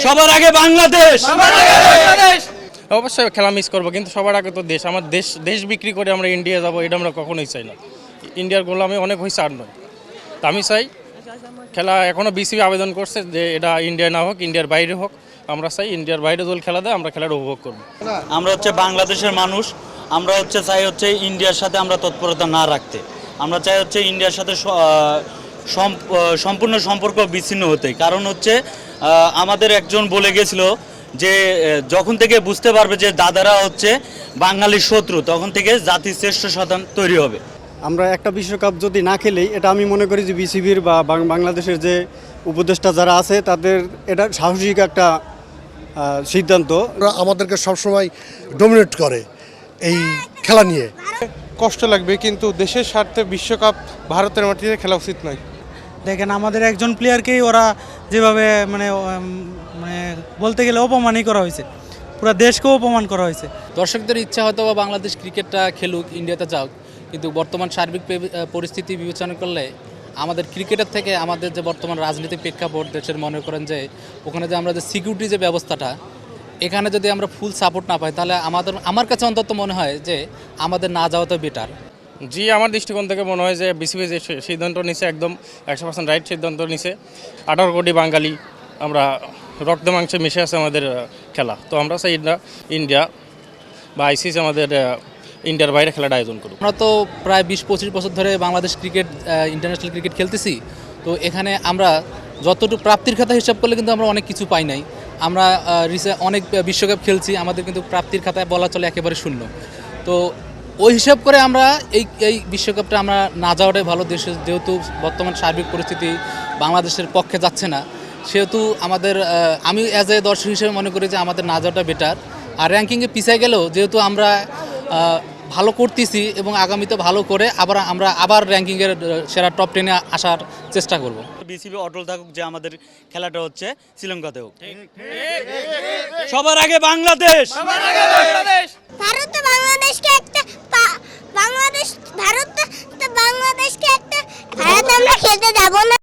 সবার আগে বাংলাদেশ। অবশ্যই খেলা মিস করবো, কিন্তু সবার আগে তো দেশ। আমার দেশ বিক্রি করে আমরা ইন্ডিয়া যাবো, এটা আমরা কখনোই চাই না। ইন্ডিয়ার গোলামি অনেক হয়েছে আর নয়। তা আমি চাই খেলা, এখনও বিসিবি আবেদন করছে যে এটা ইন্ডিয়া না হোক, ইন্ডিয়ার বাইরে হোক। আমরা চাই ইন্ডিয়ার বাইরে দল খেলা দেয়, আমরা খেলাটা উপভোগ করবো। আমরা হচ্ছে বাংলাদেশের মানুষ, আমরা হচ্ছে চাই হচ্ছে ইন্ডিয়ার সাথে আমরা তৎপরতা না রাখতে। আমরা চাই হচ্ছে ইন্ডিয়ার সাথে সম্পূর্ণ সম্পর্ক বিচ্ছিন্ন হতে। কারণ হচ্ছে আমাদের একজন বলে গেছিল যে যখন থেকে বুঝতে পারবে যে দাদারা হচ্ছে বাঙালির শত্রু, তখন থেকে জাতির শ্রেষ্ঠ সন্তান তৈরি হবে। আমরা একটা বিশ্বকাপ যদি না খেলেই, এটা আমি মনে করি যে বিসিবির বা বাংলাদেশের যে উপদেষ্টা যারা আছে তাদের এটা সাহসিক একটা সিদ্ধান্ত। আমাদেরকে সবসময় ডমিনেট করে এই খেলা নিয়ে। কষ্ট লাগবে, কিন্তু দেশের স্বার্থে বিশ্বকাপ ভারতের মাটিতে খেলা উচিত নয়। দেখেন, আমাদের একজন প্লেয়ারকেই ওরা যেভাবে মানে বলতে গেলে অপমানই করা হয়েছে, পুরো দেশকেও অপমান করা হয়েছে। দর্শকদের ইচ্ছা হয়তো বা বাংলাদেশ ক্রিকেটটা খেলুক, ইন্ডিয়াতে যাক, কিন্তু বর্তমান সার্বিক পরিস্থিতি বিবেচনা করলে আমাদের ক্রিকেটের থেকে আমাদের যে বর্তমান রাজনৈতিক প্রেক্ষাপট দেশের, মনে করেন যে ওখানে যে আমরা যে সিকিউরিটি যে ব্যবস্থাটা, এখানে যদি আমরা ফুল সাপোর্ট না পাই, তাহলে আমার কাছে অন্তত মনে হয় যে আমাদের না যাওয়া তো বেটার। জি, আমার দৃষ্টিকোণ থেকে মনে হয় যে বিসিবি যে সিদ্ধান্ত নিছে একদম 100% রাইট সিদ্ধান্ত নিছে। 18 কোটি বাঙালি আমরা রক্ত মাংসে মিশে আছে আমাদের খেলা। তো আমরা চাই ইন্ডিয়া বা আইসিসি আমাদের ইন্ডিয়ার বাইরে খেলাটা আয়োজন করুক। আমরা তো প্রায় 20-25 বছর ধরে বাংলাদেশ ক্রিকেট, ইন্টারন্যাশনাল ক্রিকেট খেলতেছি। তো এখানে আমরা যতটুকু প্রাপ্তির খাতা হিসাব করলে কিন্তু আমরা অনেক কিছু পাই নাই। আমরা অনেক বিশ্বকাপ খেলছি, আমাদের কিন্তু প্রাপ্তির খাতায় বলা চলে একেবারে শূন্য। তো ওই হিসাব করে আমরা এই বিশ্বকাপটা আমরা না যাওয়াটাই ভালো। দেশে যেহেতু বর্তমান সার্বিক পরিস্থিতি বাংলাদেশের পক্ষে যাচ্ছে না, সেহেতু আমাদের আমি অ্যাজ এ দর্শক হিসেবে মনে করি যে আমাদের না যাওয়াটা বেটার। আর র্যাঙ্কিংয়ে পিছিয়ে গেলেও যেহেতু আমরা ভালো করতেছি এবং আগামীতে ভালো করে আমরা আবার র্যাঙ্কিংয়ের সেরা টপ 10-এ আসার চেষ্টা করব। বিসিবি অটল থাকুক যে আমাদের খেলাটা হচ্ছে শ্রীলঙ্কাতে হোক। সবার আগে বাংলাদেশ। ভারত বাংলাদেশকে একটা ভারত আমরা খেলতে যাব না।